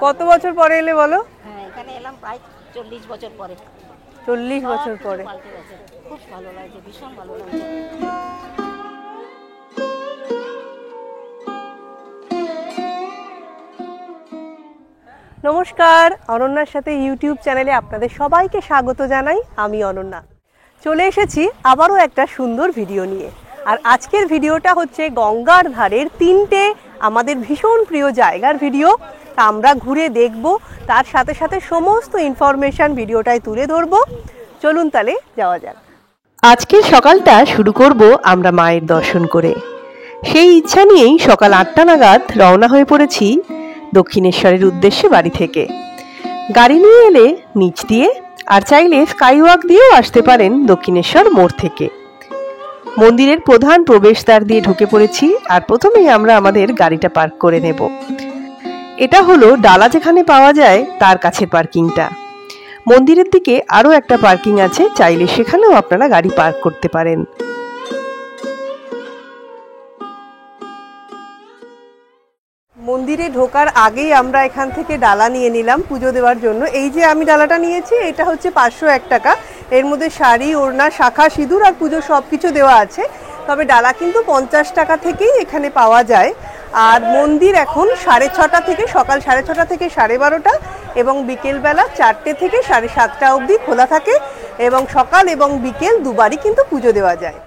কত বছর পরে এলে বলো? হ্যাঁ, এখানে এলাম প্রায় 40 বছর পরে। 40 বছর পরে। খুব ভালো লাগছে, ভীষণ ভালো লাগছে। নমস্কার, অনন্যার সাথে ইউটিউব চ্যানেলে আপনাদের সবাইকে স্বাগত জানাই। আমি অনন্যা। চলে এসেছি আবারও একটা সুন্দর ভিডিও নিয়ে। আর আজকের ভিডিওটা হচ্ছে গঙ্গার ধারের 3টে আমাদের ভীষণ প্রিয় জায়গার ভিডিও। আমরা ঘুরে দেখব, তার সাথে সাথে সমস্ত ইনফরমেশন ভিডিওটায় তুলে ধরবো। চলুন তাহলে যাওয়া যাক। আজকের সকালটা শুরু করব আমরা মায়ের দর্শন করে। সেই ইচ্ছা নিয়েই সকাল 8টা নাগাদ রওনা হয়ে পড়েছি দক্ষিণেশ্বরের উদ্দেশ্যে বাড়ি থেকে। গাড়ি নিয়ে এলে নিচ দিয়ে, আর চাইলে স্কাইওয়াক দিয়েও আসতে পারেন দক্ষিণেশ্বর মোড় থেকে। মন্দিরের প্রধান প্রবেশদ্বার দিয়ে ঢুকে পড়েছি, আর প্রথমেই আমরা আমাদের গাড়িটা পার্ক করে নেব। এটা হলো ডালা যেখানে পাওয়া যায় তার কাছের পার্কিংটা। মন্দিরের দিকে আরও একটা পার্কিং আছে, চাইলে সেখানেও আপনারা গাড়ি পার্ক করতে পারেন। মন্দিরে ঢোকার আগেই আমরা এখান থেকে ডালা নিয়ে নিলাম পুজো দেওয়ার জন্য। এই যে আমি ডালাটা নিয়েছি, এটা হচ্ছে 501 টাকা। এর মধ্যে শাড়ি, ওড়না, শাখা, সিঁদুর আর পুজো সব কিছু দেওয়া আছে। তবে ডালা কিন্তু 50 টাকা থেকেই এখানে পাওয়া যায়। আর মন্দির এখন 6:30 থেকে, সকাল 6:30 থেকে 12:30, এবং বিকেলবেলা 4টে থেকে 7:30 অবধি খোলা থাকে। এবং সকাল এবং বিকেল দুবারই কিন্তু পুজো দেওয়া যায়।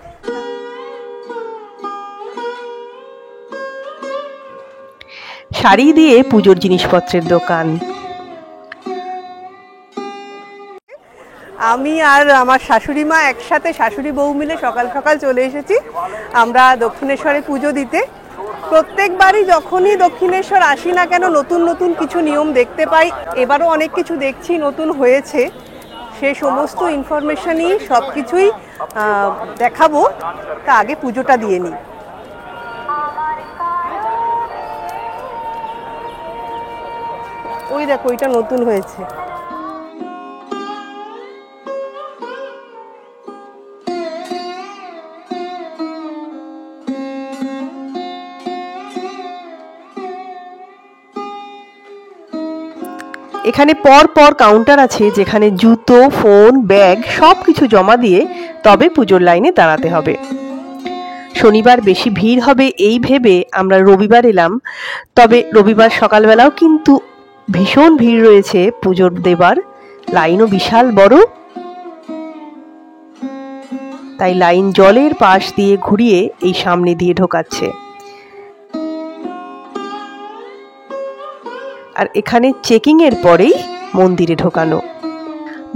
শাড়ি দিয়ে পুজোর জিনিসপত্রের দোকান। আমি আর আমার শাশুড়ি মা একসাথে, শাশুড়ি বউ মিলে সকাল সকাল চলে এসেছি আমরা দক্ষিণেশ্বরে পুজো দিতে। প্রত্যেকবারই যখনই দক্ষিণেশ্বর আসি না কেন, নতুন নতুন কিছু নিয়ম দেখতে পাই। এবারও অনেক কিছু দেখছি নতুন হয়েছে, সে সমস্ত ইনফরমেশনই সব কিছুই দেখাবো। তা আগে পুজোটা দিয়ে নিই। ওই দেখো, ওইটা নতুন হয়েছে। এখানে পর পর কাউন্টার আছে, যেখানে জুতো, ফোন, ব্যাগ সব কিছু জমা দিয়ে তবে পুজোর লাইনে দাঁড়াতে হবে। শনিবার বেশি ভিড় হবে এই ভেবে আমরা রবিবার এলাম। তবে রবিবার সকালবেলাও কিন্তু ভীষণ ভিড় রয়েছে পুজোর দেবার, লাইনও বিশাল বড়। তাই লাইন জলের পাশ দিয়ে ঘুরিয়ে এই সামনে দিয়ে ঢোকাচ্ছে। আর এখানে চেকিং এর পরেই মন্দিরে ঢোকানো।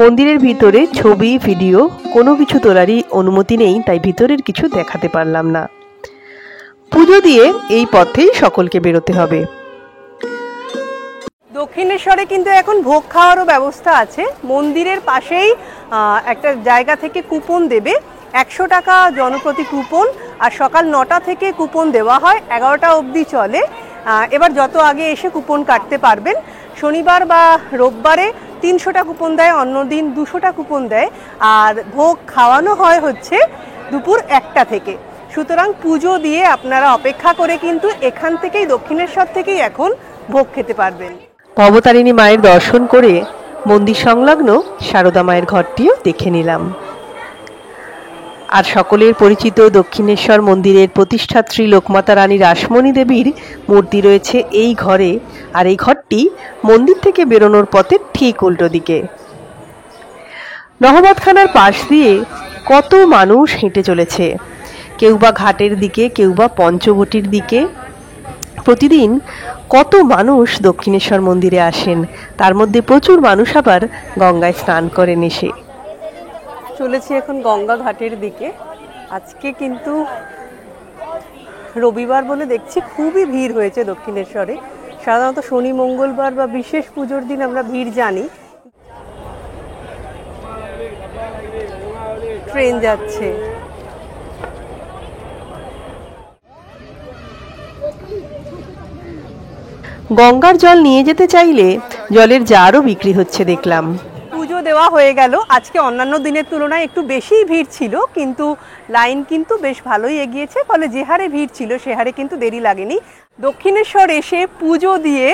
মন্দিরের ভিতরে ছবি, ভিডিও কোনো কিছু তোলারই অনুমতি নেই, তাই ভিতরের কিছু দেখাতে পারলাম না। পুজো দিয়ে এই পথেই সকলকে বেরোতে হবে। দক্ষিণেশ্বরে কিন্তু এখন ভোগ খাওয়ারও ব্যবস্থা আছে। মন্দিরের পাশেই একটা জায়গা থেকে কুপন দেবে, 100 টাকা জনপ্রতি কুপন। আর সকাল 9টা থেকে কুপন দেওয়া হয়, 11টা অবধি চলে। এবার যত আগে এসে কুপন কাটতে পারবেন। শনিবার বা রোববারে 300টা কুপন দেয়, অন্য দিন 200টা কুপন দেয়। আর ভোগ খাওয়ানো হয় হচ্ছে দুপুর 1টা থেকে। সুতরাং পুজো দিয়ে আপনারা অপেক্ষা করে কিন্তু এখান থেকেই, দক্ষিণেশ্বর থেকেই এখন ভোগ খেতে পারবেন। ভবতারিণী মায়ের দর্শন করে মন্দির সংলগ্ন সারদা মায়ের ঘরটিও দেখে নিলাম। আর সকলের পরিচিত দক্ষিণেশ্বর মন্দিরের প্রতিষ্ঠাত্রী লোকমাতা রানী রাসমণি দেবীর মূর্তি রয়েছে এই ঘরে। আর এই ঘরটি মন্দির থেকে বেরোনোর পথে ঠিক উল্টো দিকে। নহবতখানার পাশ দিয়ে কত মানুষ হেঁটে চলেছে, কেউ বা ঘাটের দিকে, কেউ বা পঞ্চবটির দিকে। প্রতিদিন কত মানুষ দক্ষিণেশ্বর মন্দিরে আসেন, তার মধ্যে প্রচুর মানুষ আবার গঙ্গায় স্নান করেন এসে। চলেছি এখন গঙ্গা ঘাটের দিকে। আজকে কিন্তু রবিবার বলে দেখছি খুবই ভিড় হয়েছে দক্ষিণেশ্বরে। সাধারণত শনি, মঙ্গলবার বা বিশেষ পুজোর দিন আমরা ভিড় জানি। ট্রেন যাচ্ছে। গঙ্গার জল নিয়ে যেতে চাইলে জলের জারও বিক্রি হচ্ছে দেখলাম। পুজো দেওয়া হয়ে গেল। আজকে অন্যান্য দিনের তুলনায় একটু বেশিই ভিড় ছিল, কিন্তু লাইন কিন্তু বেশ ভালোই এগিয়েছে। ফলে যে হারে ভিড় ছিল সে হারে কিন্তু দেরি লাগেনি। দক্ষিণেশ্বর এসে পুজো দিয়ে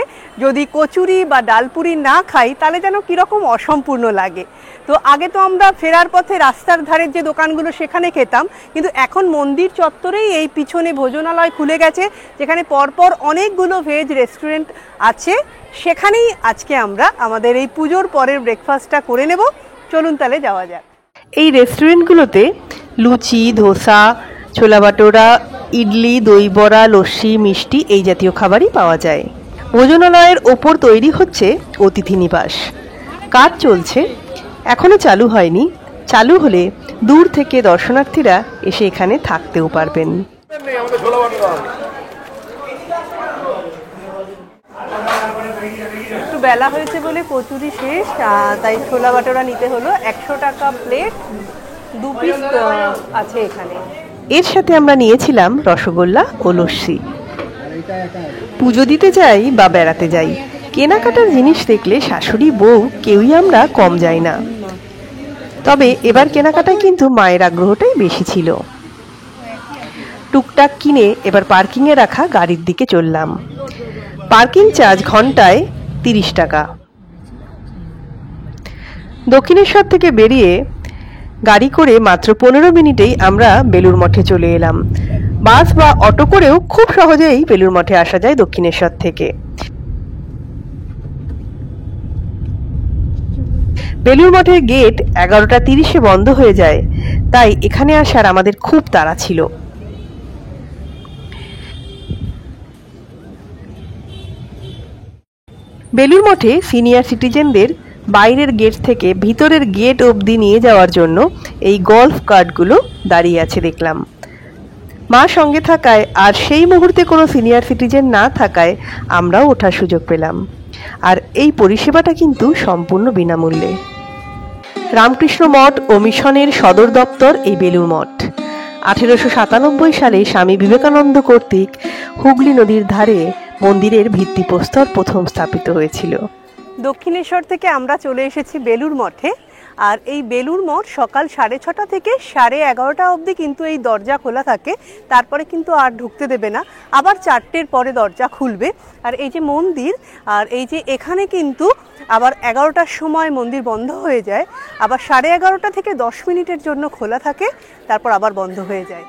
যদি কচুরি বা ডালপুরি না খাই তাহলে যেন কীরকম অসম্পূর্ণ লাগে। তো আগে তো আমরা ফেরার পথে রাস্তার ধারের যে দোকানগুলো সেখানে খেতাম, কিন্তু এখন মন্দির চত্বরেই এই পিছনে ভোজনালয় খুলে গেছে, যেখানে পরপর অনেকগুলো ভেজ রেস্টুরেন্ট আছে। সেখানেই আজকে আমরা আমাদের এই পুজোর পরের ব্রেকফাস্টটা করে নেব। চলুন তাহলে যাওয়া যাক। এই রেস্টুরেন্টগুলোতে লুচি, ধোসা, ছোলা ভাটোরা, ইডলি, দই বড়া, লস্যি, মিষ্টি এই জাতীয় খাবারই পাওয়া যায়। ভোজনালয়ের ওপর তৈরি হচ্ছে অতিথি নিবাস। কাজ চলছে, এখনো চালু হয়নি। চালু হলে দূর থেকে দর্শনার্থীরা এসে এখানে থাকতেও পারবেন। একটু বেলা হয়েছে বলে কচুরি শেষ, তাই ছোলা ভাটোরা নিতে হলো। 100 টাকা প্লেট, 2 পিস আছে এখানে। এর সাথে আমরা নিয়েছিলাম রসগোল্লা ও লস্যি। পুজো দিতে যাই বা বেড়াতে যাই, কেনাকাটার জিনিস দেখলে শাশুড়ি বউ কেউই আমরা কম যাই না। তবে এবার কেনাকাটায় কিন্তু মায়ের আগ্রহটাই বেশি ছিল। টুকটাক কিনে এবার পার্কিংয়ে রাখা গাড়ির দিকে চললাম। পার্কিং চার্জ ঘন্টায় 30 টাকা। দক্ষিণেশ্বর থেকে বেরিয়ে গাড়ি করে মাত্র 15 মিনিটেই আমরা বেলুড় মঠে চলে এলাম। বাস বা অটো করেও খুব সহজেই বেলুড় মঠে আসা যায় দক্ষিণেশ্বর থেকে। বেলুড় মঠের গেট 11:30 বন্ধ হয়ে যায়, তাই এখানে আসার আমাদের খুব তাড়া ছিল। বেলুড় মঠে সিনিয়র সিটিজেনদের বাইরের গেট থেকে ভিতরের গেট অবধি নিয়ে যাওয়ার জন্য এই গল্ফ কার্টগুলো দাঁড়িয়ে আছে দেখলাম। মা সঙ্গে থাকায় আর সেই মুহূর্তে কোনো সিনিয়র সিটিজেন না থাকায় আমরাও ওঠার সুযোগ পেলাম। আর এই পরিষেবাটা কিন্তু সম্পূর্ণ বিনামূল্যে। রামকৃষ্ণ মঠ ও মিশনের সদর দপ্তর এই বেলুড় মঠ। 1897 সালে স্বামী বিবেকানন্দ কর্তৃক হুগলি নদীর ধারে মন্দিরের ভিত্তিপ্রস্তর প্রথম স্থাপিত হয়েছিল। দক্ষিণেশ্বর থেকে আমরা চলে এসেছি বেলুড় মঠে। আর এই বেলুড় মঠ সকাল 6:30 থেকে 11:30 অবধি কিন্তু এই দরজা খোলা থাকে। তারপরে কিন্তু আর ঢুকতে দেবে না, আবার 4টের পরে দরজা খুলবে। আর এই যে মন্দির, আর এই যে এখানে কিন্তু আবার 11টার সময় মন্দির বন্ধ হয়ে যায়, আবার 11:30 থেকে 10 মিনিটের জন্য খোলা থাকে, তারপর আবার বন্ধ হয়ে যায়।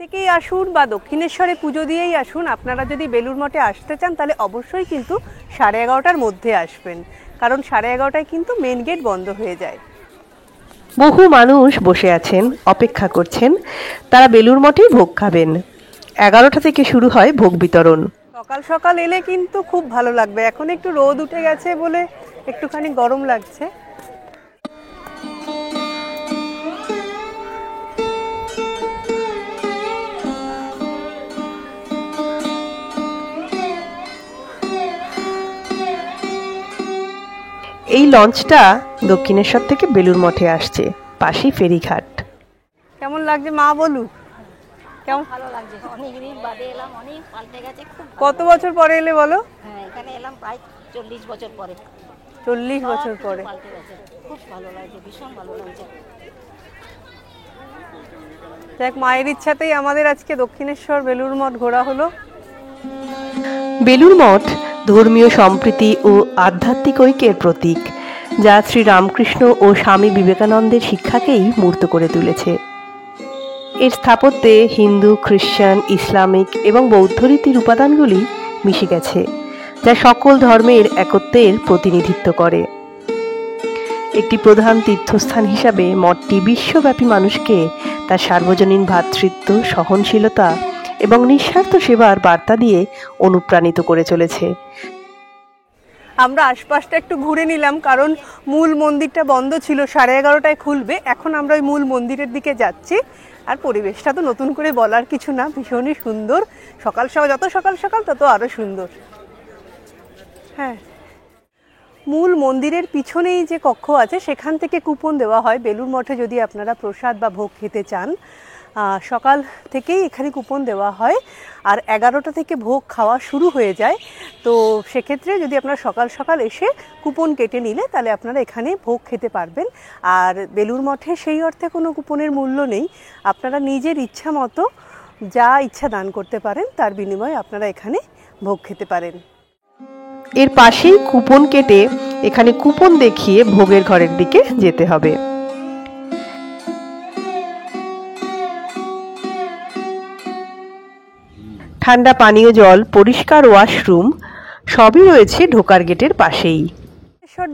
থেকেই আসুন বা দক্ষিণেশ্বরে পুজো দিয়েই আসুন, আপনারা যদি বেলুড় মঠে আসতে চান তাহলে অবশ্যই কিন্তু 11:30টার মধ্যে আসবেন, কারণ 11:30টায় কিন্তু মেন গেট বন্ধ হয়ে যায়। বহু মানুষ বসে আছেন, অপেক্ষা করছেন, তারা বেলুড় মঠেই ভোগ খাবেন। 11টা থেকে শুরু হয় ভোগ বিতরণ। সকাল সকাল এলে কিন্তু খুব ভালো লাগবে। এখন একটু রোদ উঠে গেছে বলে একটুখানি গরম লাগছে। এই লঞ্চটা দক্ষিণেশ্বর থেকে বেলুড় মঠে আসছে, পাশেই ফেরিঘাট। কেমন লাগছে মা বলুক? কেমন ভালো লাগছে, অনেক দিন বাদে এলাম, অনেক পাল্টে গেছে। কত বছর পরে এলে বলো? হ্যাঁ, এখানে এলাম প্রায় 40 বছর পরে। 40 বছর পরে পাল্টে গেছে, খুব ভালো লাগছে, ভীষণ ভালো লাগছে। দেখ, মায়ের ইচ্ছাতেই আমাদের আজকে দক্ষিণেশ্বর বেলুড় মঠ ঘোরা হলো। বেলুড় মঠ ধর্মীয় সম্প্রীতি ও আধ্যাত্মিক ঐক্যের প্রতীক, যা শ্রী রামকৃষ্ণ ও স্বামী বিবেকানন্দের শিক্ষাকেই মূর্ত করে তুলেছে। এর স্থাপত্যে হিন্দু, খ্রিস্টান, ইসলামিক এবং বৌদ্ধ রীতির উপাদানগুলি মিশে গেছে, যা সকল ধর্মের একত্বের প্রতিনিধিত্ব করে। একটি প্রধান তীর্থস্থান হিসাবে মঠটি বিশ্বব্যাপী মানুষকে তার সার্বজনীন ভ্রাতৃত্ব, সহনশীলতা এবং নিঃস্বার্থ সেবার বার্তা দিয়ে অনুপ্রাণিত করে চলেছে। আমরা আশপাশটা একটু ঘুরে নিলাম, কারণ মূল মন্দিরটা বন্ধ ছিল, 11:30টায় খুলবে। এখন আমরা ওই মূল মন্দিরের দিকে যাচ্ছি। আর পরিবেশটা তো নতুন করে বলার কিছু না, ভীষণই সুন্দর। সকাল সকাল, যত সকাল সকাল তত আরো সুন্দর। হ্যাঁ, মূল মন্দিরের পিছনেই যে কক্ষ আছে সেখান থেকে কুপন দেওয়া হয় বেলুড় মঠে যদি আপনারা প্রসাদ বা ভোগ খেতে চান। সকাল থেকেই এখানে কুপন দেওয়া হয়, আর 11টা থেকে ভোগ খাওয়া শুরু হয়ে যায়। তো সেক্ষেত্রে যদি আপনারা সকাল সকাল এসে কুপন কেটে নিলে তাহলে আপনারা এখানে ভোগ খেতে পারবেন। আর বেলুড় মঠে সেই অর্থে কোনো কুপনের মূল্য নেই, আপনারা নিজের ইচ্ছা মতো যা ইচ্ছা দান করতে পারেন, তার বিনিময়ে আপনারা এখানে ভোগ খেতে পারেন। এর পাশেই কুপন কেটে এখানে কুপন দেখিয়ে ভোগের ঘরের দিকে যেতে হবে। ঠান্ডা পানীয় জল, পরিষ্কার ওয়াশরুম সবই রয়েছে ঢোকার গেটের পাশেই।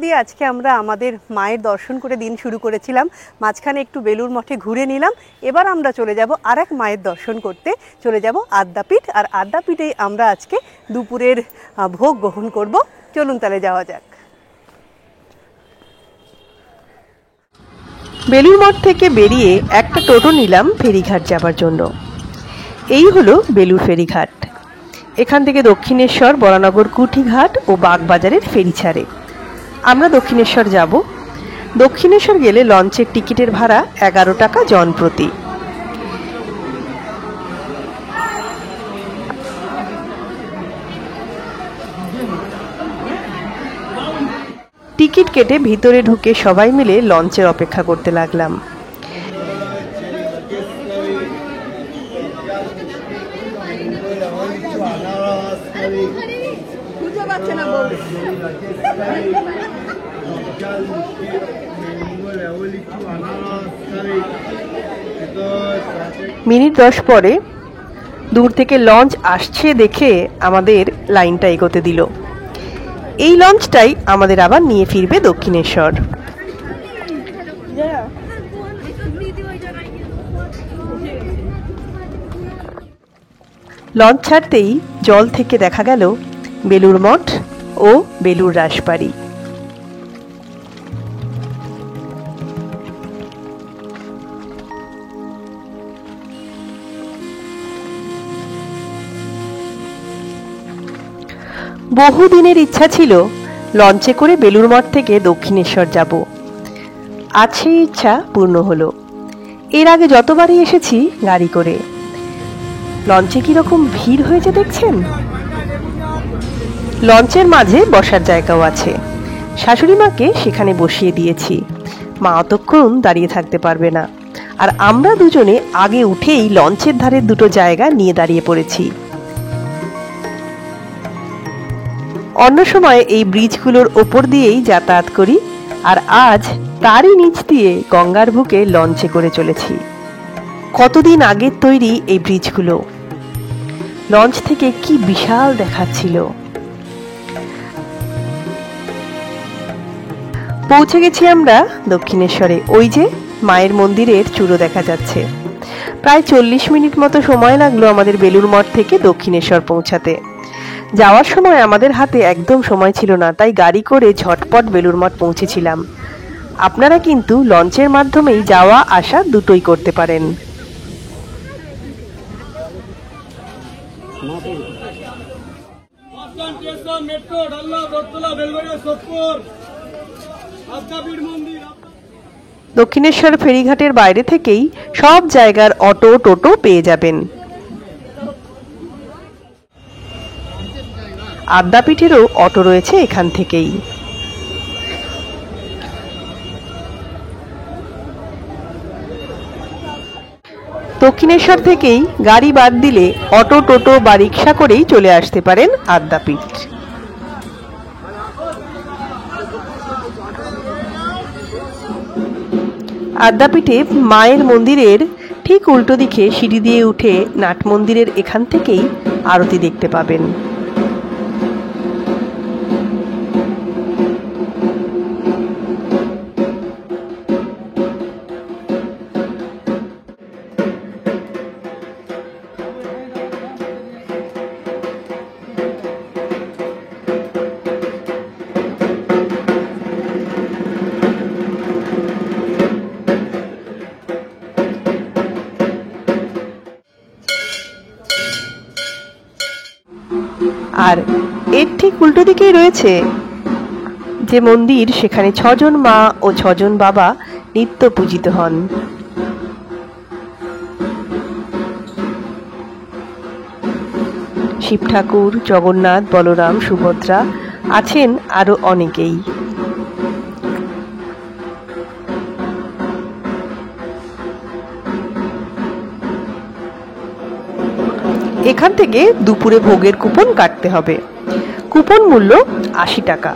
দিয়ে আজকে আমরা আমাদের মায়ের দর্শন করে দিন শুরু করেছিলাম, মাঝখানে একটু বেলুড় মঠে ঘুরে নিলাম। এবার আমরা চলে যাব আর এক মায়ের দর্শন করতে, চলে যাব আদ্যাপীঠ। আর আদ্যাপীঠেই আমরা আজকে দুপুরের ভোগ গ্রহণ করব। চলুন তাহলে যাওয়া যাক। বেলুড় মঠ থেকে বেরিয়ে একটা টোটো নিলাম ফেরিঘাট যাবার জন্য। এই হলো বেলুড় ফেরিঘাট। এখান থেকে দক্ষিণেশ্বর, বরানগর কুঠিঘাট ও বাগবাজারের ফেরি ছাড়ে। আমরা দক্ষিণেশ্বর যাব। দক্ষিণেশ্বর গেলে লঞ্চের টিকিটের ভাড়া 11 টাকা জন প্রতি। টিকিট কেটে ভিতরে ঢুকে সবাই মিলে লঞ্চের অপেক্ষা করতে লাগলাম। মিনিট 10 পরে দূর থেকে লঞ্চ আসছে দেখে আমাদের লাইনটা এগোতে দিল। এই লঞ্চটাই আমাদের আবার নিয়ে ফিরবে দক্ষিণেশ্বর। লঞ্চ ছাড়তেই জল থেকে দেখা গেল বেলুড় মঠ ও বেলুড় রাসবাড়ি। বহুদিনের ইচ্ছা ছিল লঞ্চে করে বেলুড় মঠ থেকে দক্ষিণেশ্বর যাব। আজ সেই ইচ্ছা পূর্ণ হলো। এর আগে যতবারই এসেছি গাড়ি করে, লঞ্চে কিরকম ভিড় হয়েছে দেখছেন। লঞ্চের মাঝে বসার জায়গাও আছে। শাশুড়ি মাকে সেখানে বসিয়ে দিয়েছি, মা অতক্ষণ দাঁড়িয়ে থাকতে পারবে না। আর আমরা দুজনে আগে উঠেই লঞ্চের ধারে দুটো জায়গা নিয়ে দাঁড়িয়ে পড়েছি। অন্য সময় এই ব্রিজগুলোর ওপর দিয়েই যাতায়াত করি, আর আজ তারই নিচ দিয়ে গঙ্গার বুকে লঞ্চে করে চলেছি। কতদিন আগের তৈরি এই ব্রিজগুলো, লঞ্চ থেকে কি বিশাল দেখাচ্ছিল। পৌঁছে গেছি আমরা দক্ষিণেশ্বরে। ওই যে মায়ের মন্দিরের চূড়ো দেখা যাচ্ছে। প্রায় 40 মিনিট মতো সময় লাগলো আমাদের বেলুড় মঠ থেকে দক্ষিণেশ্বর পৌঁছাতে। যাওয়ার সময় আমাদের হাতে একদম সময় ছিল না, তাই গাড়ি করে ঝটপট বেলুড় মঠ পৌঁছেছিলাম। আপনারা কিন্তু লঞ্চের মাধ্যমেই যাওয়া আসা দুটোই করতে পারেন। দক্ষিণেশ্বর ফেরিঘাটের বাইরে থেকেই সব জায়গার অটো টোটো পেয়ে যাবেন। আদ্যাপীঠেরও অটো রয়েছে এখান থেকেই। দক্ষিণেশ্বর থেকেই গাড়ি বাদ দিলে অটো টোটো বা রিক্সা করেই চলে আসতে পারেন আদ্যাপীঠ। আদ্যাপীঠে মায়ের মন্দিরের ঠিক উল্টো দিকে সিঁড়ি দিয়ে উঠে নাট মন্দিরের এখান থেকেই আরতি দেখতে পাবেন। আর এর ঠিক উল্টো দিকেই রয়েছে যে মন্দির, সেখানে 6 জন মা ও 6 জন বাবা নিত্য পূজিত হন। শিব ঠাকুর, জগন্নাথ, বলরাম, সুভদ্রা, আছেন আরো অনেকেই। এখান থেকে দুপুরে ভোগের কুপন কাটতে হবে। কুপন মূল্য ৮০ টাকা।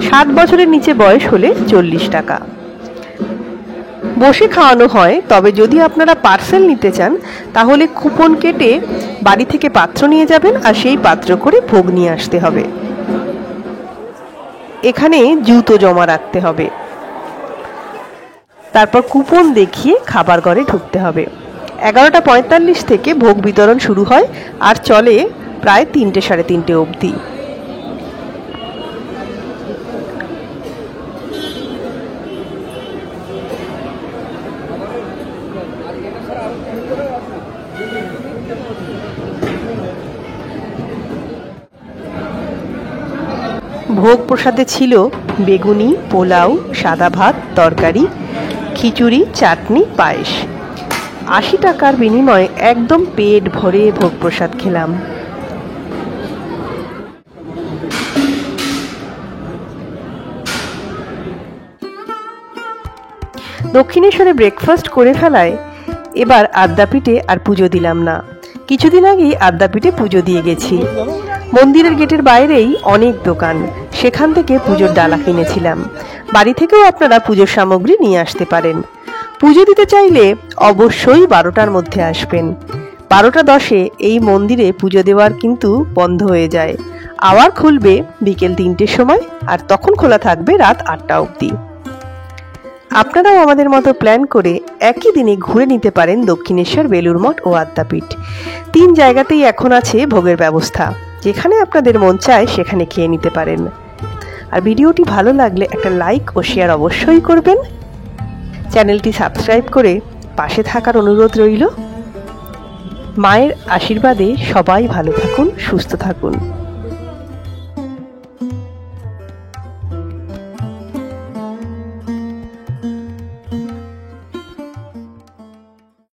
৭ বছরের নিচে বয়স হলে ৪০ টাকা। বসে খাওয়ানো হয়, তবে যদি আপনারা পার্সেল নিতে চান তাহলে কুপন কেটে বাড়ি থেকে পাত্র নিয়ে যাবেন আর সেই পাত্র করে ভোগ নিয়ে আসতে হবে। এখানে জুতো জমা রাখতে হবে, তারপর কুপন দেখিয়ে খাবার ঘরে ঢুকতে হবে। 11টা 45 থেকে ভোগ বিতরণ শুরু হয় আর চলে প্রায় 3টে সাড়ে 3টে অবধি। ভোগ প্রসাদে ছিল বেগুনি, পোলাও, সাদা ভাত, তরকারি, খিচুড়ি, চাটনি, পায়েস। ৮০ টাকার বিনিময়ে একদম পেট ভরে ভোগ প্রসাদ খেলাম। দক্ষিণেশ্বরে ব্রেকফাস্ট করে ফেলায় এবার আদ্যাপীঠে আর পুজো দিলাম না। কিছুদিন আগেই আদ্যাপীঠে পুজো দিয়ে গেছি। মন্দিরের গেটের বাইরেই অনেক দোকান, সেখান থেকে পুজোর ডালা কিনেছিলাম। বাড়ি থেকেও আপনারা পুজোর সামগ্রী নিয়ে আসতে পারেন। পুজো দিতে চাইলে অবশ্যই 12টার মধ্যে আসবেন। 12টা 10-এ এই মন্দিরে পুজো দেওয়ার কিন্তু বন্ধ হয়ে যায়। আবার খুলবে বিকেল 3টের সময়, আর তখন খোলা থাকবে রাত 8টা অবধি। আপনারাও আমাদের মতো প্ল্যান করে একই দিনে ঘুরে নিতে পারেন দক্ষিণেশ্বর, বেলুড় মঠ ও আদ্যাপীঠ। 3 জায়গাতেই এখন আছে ভোগের ব্যবস্থা। যেখানে আপনাদের মন চায় সেখানে খেয়ে নিতে পারেন। আর ভিডিওটি ভালো লাগলে একটা লাইক ও শেয়ার অবশ্যই করবেন। চ্যানেলটি সাবস্ক্রাইব করে পাশে থাকার অনুরোধ রইল। মায়ের আশীর্বাদে সবাই ভালো থাকুন, সুস্থ থাকুন।